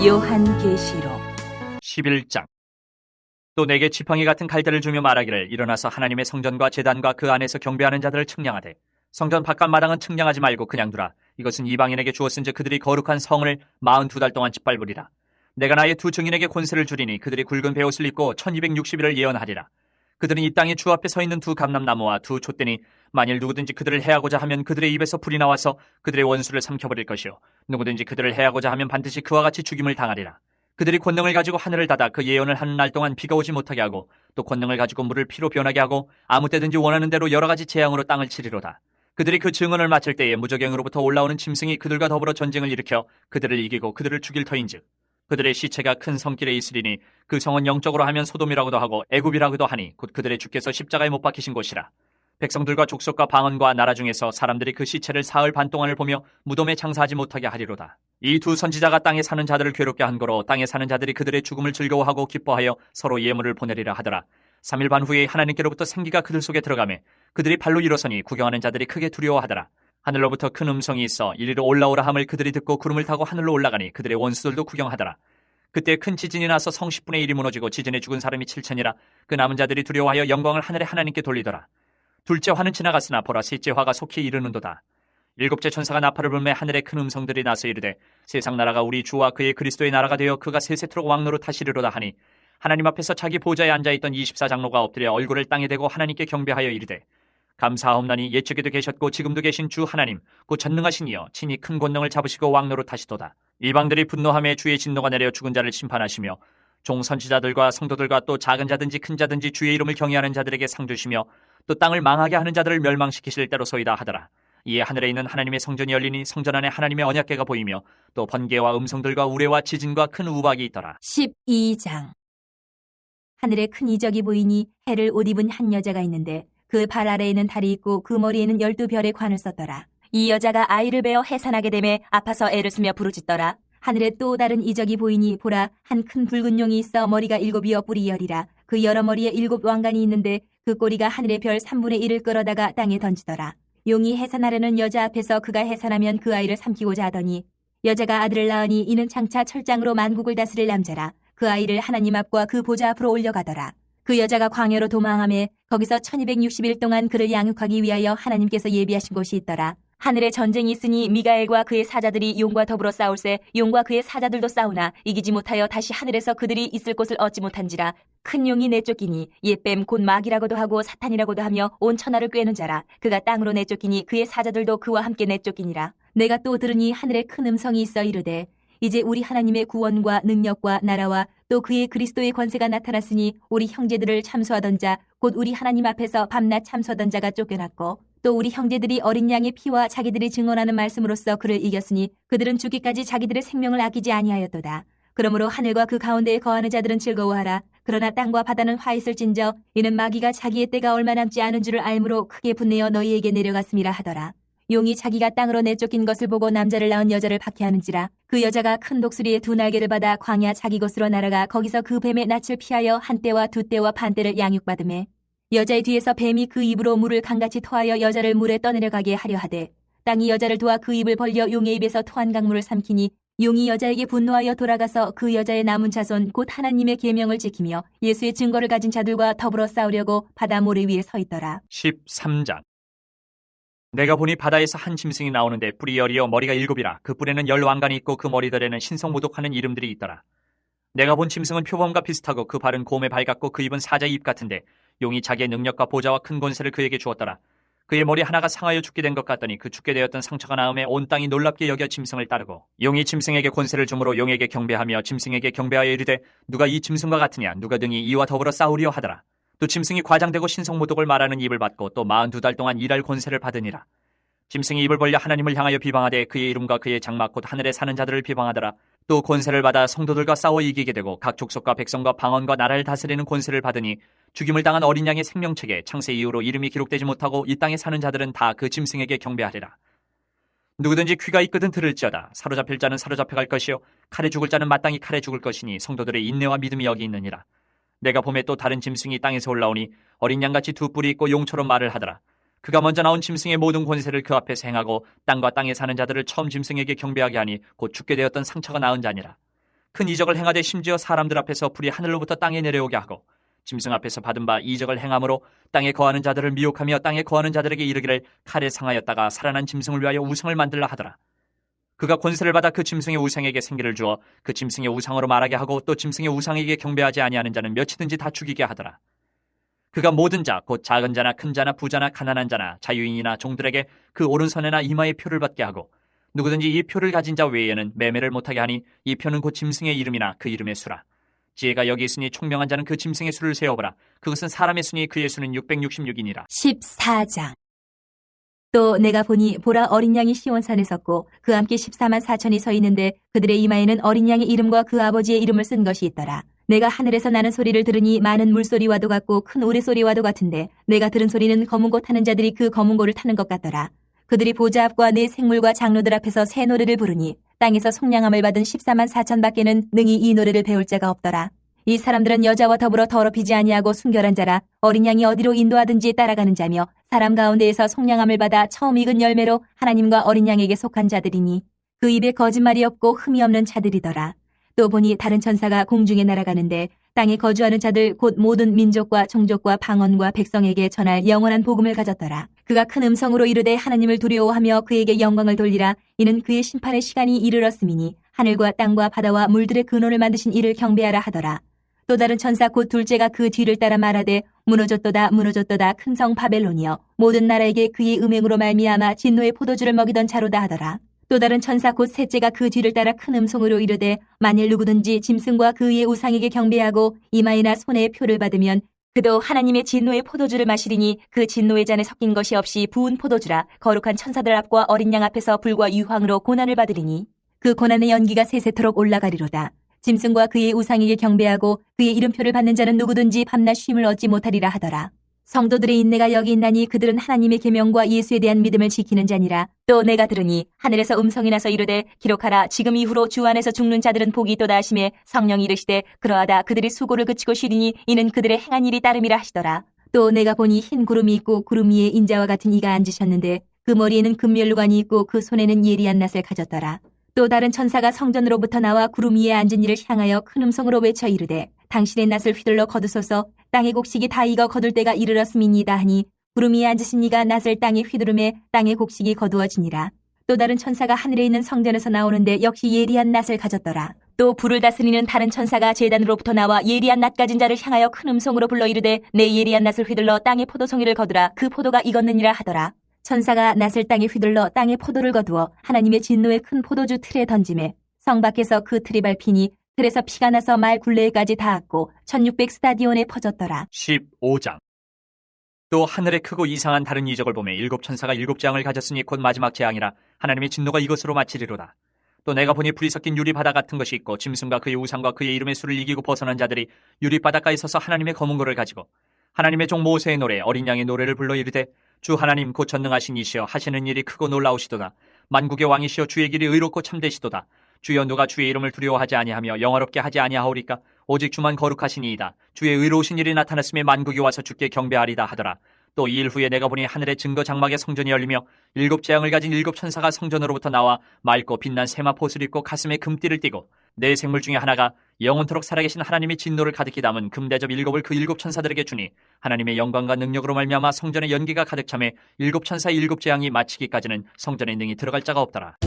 요한계시록 11장. 또 내게 지팡이 같은 갈대를 주며 말하기를 일어나서 하나님의 성전과 제단과 그 안에서 경배하는 자들을 측량하되 성전 바깥 마당은 측량하지 말고 그냥 두라. 이것은 이방인에게 주었은즉 그들이 거룩한 성을 42달 동안 짓밟으리라. 내가 나의 두 증인에게 권세를 주리니 그들이 굵은 베옷을 입고 1260일을 예언하리라. 그들은 이 땅에 주 앞에 서 있는 두 감람나무와 두 촛대니 만일 누구든지 그들을 해하고자 하면 그들의 입에서 불이 나와서 그들의 원수를 삼켜버릴 것이요 누구든지 그들을 해하고자 하면 반드시 그와 같이 죽임을 당하리라. 그들이 권능을 가지고 하늘을 닫아 그 예언을 하는 날 동안 비가 오지 못하게 하고 또 권능을 가지고 물을 피로 변하게 하고 아무 때든지 원하는 대로 여러 가지 재앙으로 땅을 치리로다. 그들이 그 증언을 마칠 때에 무저갱으로부터 올라오는 짐승이 그들과 더불어 전쟁을 일으켜 그들을 이기고 그들을 죽일 터인즉 그들의 시체가 큰 성길에 있으리니 그 성은 영적으로 하면 소돔이라고도 하고 애굽이라고도 하니 곧 그들의 주께서 십자가에 못 박히신 곳이라. 백성들과 족속과 방언과 나라 중에서 사람들이 그 시체를 사흘 반 동안을 보며 무덤에 장사하지 못하게 하리로다. 이 두 선지자가 땅에 사는 자들을 괴롭게 한 거로 땅에 사는 자들이 그들의 죽음을 즐거워하고 기뻐하여 서로 예물을 보내리라 하더라. 3일 반 후에 하나님께로부터 생기가 그들 속에 들어가매 그들이 발로 일어서니 구경하는 자들이 크게 두려워하더라. 하늘로부터 큰 음성이 있어 이리로 올라오라 함을 그들이 듣고 구름을 타고 하늘로 올라가니 그들의 원수들도 구경하더라. 그때 큰 지진이 나서 성 10분의 1이 무너지고 지진에 죽은 사람이 7천이라. 그 남은 자들이 두려워하여 영광을 하늘의 하나님께 돌리더라. 둘째 화는 지나갔으나 보라 셋째 화가 속히 이르는도다. 일곱째 천사가 나팔을 불매 하늘에 큰 음성들이 나서 이르되 세상 나라가 우리 주와 그의 그리스도의 나라가 되어 그가 세세토록 왕노릇 하시리로다 하니 하나님 앞에서 자기 보좌에 앉아있던 24장로가 엎드려 얼굴을 땅에 대고 하나님께 경배하여 이르되 감사하옵나니 옛적에도 계셨고 지금도 계신 주 하나님 곧 전능하신 이여 친히 큰 권능을 잡으시고 왕노릇 하시도다. 이방들이 분노함에 주의 진노가 내려 죽은 자를 심판하시며 종 선지자들과 성도들과 또 작은 자든지 큰 자든지 주의 이름을 경외하는 자들에게 상 주시며 또 땅을 망하게 하는 자들을 멸망시키실 때로소이다 하더라. 이에 하늘에 있는 하나님의 성전이 열리니 성전 안에 하나님의 언약궤가 보이며 또 번개와 음성들과 우레와 지진과 큰 우박이 있더라. 12장. 하늘에 큰 이적이 보이니 해를 옷 입은 한 여자가 있는데 그 발 아래에는 달이 있고 그 머리에는 12별의 관을 썼더라. 이 여자가 아이를 베어 해산하게 되매 아파서 애를 쓰며 부르짖더라. 하늘에 또 다른 이적이 보이니 보라 한 큰 붉은 용이 있어 머리가 7이여 뿔이 10이라. 그 여러 머리에 7 왕관이 있는데 그 꼬리가 하늘의 별 3분의 1을 끌어다가 땅에 던지더라. 용이 해산하려는 여자 앞에서 그가 해산하면 그 아이를 삼키고자 하더니 여자가 아들을 낳으니 이는 장차 철장으로 만국을 다스릴 남자라. 그 아이를 하나님 앞과 그 보좌 앞으로 올려가더라. 그 여자가 광야로 도망하매 거기서 1260일 동안 그를 양육하기 위하여 하나님께서 예비하신 곳이 있더라. 하늘에 전쟁이 있으니 미가엘과 그의 사자들이 용과 더불어 싸울세 용과 그의 사자들도 싸우나 이기지 못하여 다시 하늘에서 그들이 있을 곳을 얻지 못한지라. 큰 용이 내쫓기니 옛뱀 곧 마귀라고도 하고 사탄이라고도 하며 온 천하를 꿰는 자라. 그가 땅으로 내쫓기니 그의 사자들도 그와 함께 내쫓기니라. 내가 또 들으니 하늘에 큰 음성이 있어 이르되 이제 우리 하나님의 구원과 능력과 나라와 또 그의 그리스도의 권세가 나타났으니 우리 형제들을 참소하던 자 곧 우리 하나님 앞에서 밤낮 참소하던 자가 쫓겨났고 또 우리 형제들이 어린 양의 피와 자기들이 증언하는 말씀으로써 그를 이겼으니 그들은 죽기까지 자기들의 생명을 아끼지 아니하였도다. 그러므로 하늘과 그 가운데에 거하는 자들은 즐거워하라. 그러나 땅과 바다는 화 있을진저 이는 마귀가 자기의 때가 얼마 남지 않은 줄을 알므로 크게 분내어 너희에게 내려갔음이라 하더라. 용이 자기가 땅으로 내쫓긴 것을 보고 남자를 낳은 여자를 박해하는지라. 그 여자가 큰 독수리의 2 날개를 받아 광야 자기 곳으로 날아가 거기서 그 뱀의 낯을 피하여 한 때와 2 때와 반 때를 양육받으매 여자의 뒤에서 뱀이 그 입으로 물을 강같이 토하여 여자를 물에 떠내려가게 하려 하되 땅이 여자를 도와 그 입을 벌려 용의 입에서 토한 강물을 삼키니 용이 여자에게 분노하여 돌아가서 그 여자의 남은 자손 곧 하나님의 계명을 지키며 예수의 증거를 가진 자들과 더불어 싸우려고 바다 모래 위에 서 있더라. 13장. 내가 보니 바다에서 한 짐승이 나오는데 뿔이 10이여 머리가 7이라. 그 뿔에는 10 왕관이 있고 그 머리들에는 신성모독하는 이름들이 있더라. 내가 본 짐승은 표범과 비슷하고 그 발은 곰의 발 같고 그 입은 사자의 입 같은데 용이 자기의 능력과 보좌와 큰 권세를 그에게 주었더라. 그의 머리 하나가 상하여 죽게 된 것 같더니 그 죽게 되었던 상처가 나음에 온 땅이 놀랍게 여겨 짐승을 따르고 용이 짐승에게 권세를 주므로 용에게 경배하며 짐승에게 경배하여 이르되 누가 이 짐승과 같으냐 누가 등이 이와 더불어 싸우리요 하더라. 또 짐승이 과장되고 신성모독을 말하는 입을 받고 또 42달 동안 일할 권세를 받으니라. 짐승이 입을 벌려 하나님을 향하여 비방하되 그의 이름과 그의 장막 곧 하늘에 사는 자들을 비방하더라. 또 권세를 받아 성도들과 싸워 이기게 되고 각 족속과 백성과 방언과 나라를 다스리는 권세를 받으니 죽임을 당한 어린 양의 생명책에 창세 이후로 이름이 기록되지 못하고 이 땅에 사는 자들은 다 그 짐승에게 경배하리라. 누구든지 귀가 있거든 들을지어다. 사로잡힐 자는 사로잡혀갈 것이요 칼에 죽을 자는 마땅히 칼에 죽을 것이니 성도들의 인내와 믿음이 여기 있느니라. 내가 봄에 또 다른 짐승이 땅에서 올라오니 어린 양같이 2 뿔이 있고 용처럼 말을 하더라. 그가 먼저 나온 짐승의 모든 권세를 그 앞에서 행하고 땅과 땅에 사는 자들을 처음 짐승에게 경배하게 하니 곧 죽게 되었던 상처가 나은 자니라. 큰 이적을 행하되 심지어 사람들 앞에서 불이 하늘로부터 땅에 내려오게 하고 짐승 앞에서 받은 바 이적을 행함으로 땅에 거하는 자들을 미혹하며 땅에 거하는 자들에게 이르기를 칼에 상하였다가 살아난 짐승을 위하여 우상을 만들라 하더라. 그가 권세를 받아 그 짐승의 우상에게 생기를 주어 그 짐승의 우상으로 말하게 하고 또 짐승의 우상에게 경배하지 아니하는 자는 몇이든지 다 죽이게 하더라. 그가 모든 자, 곧 작은 자나 큰 자나 부자나 가난한 자나 자유인이나 종들에게 그 오른손에나 이마에 표를 받게 하고 누구든지 이 표를 가진 자 외에는 매매를 못하게 하니 이 표는 곧 짐승의 이름이나 그 이름의 수라. 지혜가 여기 있으니 총명한 자는 그 짐승의 수를 세어보라. 그것은 사람의 수니 그의 수는 666이니라. 14장. 또 내가 보니 보라 어린 양이 시온산에 섰고 그 함께 14만 4천이 서 있는데 그들의 이마에는 어린 양의 이름과 그 아버지의 이름을 쓴 것이 있더라. 내가 하늘에서 나는 소리를 들으니 많은 물소리와도 같고 큰 우레소리와도 같은데 내가 들은 소리는 검은 고 타는 자들이 그 검은 고를 타는 것 같더라. 그들이 보좌 앞과 네 생물과 장로들 앞에서 새 노래를 부르니 땅에서 속량함을 받은 14만 4천 밖에는 능히 이 노래를 배울 자가 없더라. 이 사람들은 여자와 더불어 더럽히지 아니하고 순결한 자라 어린 양이 어디로 인도하든지 따라가는 자며 사람 가운데에서 속량함을 받아 처음 익은 열매로 하나님과 어린 양에게 속한 자들이니 그 입에 거짓말이 없고 흠이 없는 자들이더라. 또 보니 다른 천사가 공중에 날아가는데 땅에 거주하는 자들 곧 모든 민족과 종족과 방언과 백성에게 전할 영원한 복음을 가졌더라. 그가 큰 음성으로 이르되 하나님을 두려워하며 그에게 영광을 돌리라. 이는 그의 심판의 시간이 이르렀음이니 하늘과 땅과 바다와 물들의 근원을 만드신 이를 경배하라 하더라. 또 다른 천사 곧 둘째가 그 뒤를 따라 말하되 무너졌도다 무너졌도다 큰 성 바벨론이여 모든 나라에게 그의 음행으로 말미암아 진노의 포도주를 먹이던 자로다 하더라. 또 다른 천사 곧 셋째가 그 뒤를 따라 큰 음성으로 이르되 만일 누구든지 짐승과 그의 우상에게 경배하고 이마에나 손에 표를 받으면 그도 하나님의 진노의 포도주를 마시리니 그 진노의 잔에 섞인 것이 없이 부은 포도주라. 거룩한 천사들 앞과 어린 양 앞에서 불과 유황으로 고난을 받으리니 그 고난의 연기가 세세토록 올라가리로다. 짐승과 그의 우상에게 경배하고 그의 이름표를 받는 자는 누구든지 밤낮 쉼을 얻지 못하리라 하더라. 성도들의 인내가 여기 있나니 그들은 하나님의 계명과 예수에 대한 믿음을 지키는 자니라. 또 내가 들으니 하늘에서 음성이 나서 이르되 기록하라. 지금 이후로 주 안에서 죽는 자들은 복이 있도다 하시매 성령이 이르시되 그러하다 그들이 수고를 그치고 쉬리니 이는 그들의 행한 일이 따름이라 하시더라. 또 내가 보니 흰 구름이 있고 구름 위에 인자와 같은 이가 앉으셨는데 그 머리에는 금면류관이 있고 그 손에는 예리한 낫을 가졌더라. 또 다른 천사가 성전으로부터 나와 구름 위에 앉은 이를 향하여 큰 음성으로 외쳐 이르되 당신의 낫을 휘둘러 거두소서. 땅의 곡식이 다 익어 거둘 때가 이르렀음이니이다 하니 구름 위에 앉으신 이가 낫을 땅에 휘두르매 땅의 곡식이 거두어지니라. 또 다른 천사가 하늘에 있는 성전에서 나오는데 역시 예리한 낫을 가졌더라. 또 불을 다스리는 다른 천사가 제단으로부터 나와 예리한 낫 가진 자를 향하여 큰 음성으로 불러 이르되 내 예리한 낫을 휘둘러 땅의 포도송이를 거두라. 그 포도가 익었느니라 하더라. 천사가 낫을 땅에 휘둘러 땅의 포도를 거두어 하나님의 진노의 큰 포도주 틀에 던지매 성 밖에서 그 틀이 밟히니 틀에서 피가 나서 말 굴레에까지 닿았고 1600 스타디온에 퍼졌더라. 15장. 또 하늘에 크고 이상한 다른 이적을 보매 일곱 천사가 일곱 재앙을 가졌으니 곧 마지막 재앙이라. 하나님의 진노가 이것으로 마치리로다. 또 내가 보니 불이 섞인 유리바다 같은 것이 있고 짐승과 그의 우상과 그의 이름의 수를 이기고 벗어난 자들이 유리바닷가에 서서 하나님의 검은 고를 가지고 하나님의 종 모세의 노래 어린 양의 노래를 불러 이르되 주 하나님 곧 전능하신 이시여 하시는 일이 크고 놀라우시도다. 만국의 왕이시여 주의 길이 의롭고 참되시도다. 주여 누가 주의 이름을 두려워하지 아니하며 영화롭게 하지 아니하오리까. 오직 주만 거룩하시니이다. 주의 의로우신 일이 나타났음에 만국이 와서 주께 경배하리다 하더라. 또 이 일 후에 내가 보니 하늘의 증거 장막의 성전이 열리며 일곱 재앙을 가진 일곱 천사가 성전으로부터 나와 맑고 빛난 세마포옷을 입고 가슴에 금띠를 띠고 네 생물 중에 하나가 영원토록 살아계신 하나님의 진노를 가득히 담은 금대접 일곱을 그 일곱 천사들에게 주니 하나님의 영광과 능력으로 말미암아 성전에 연기가 가득 차매 일곱 천사의 일곱 재앙이 마치기까지는 성전에 능히 들어갈 자가 없더라.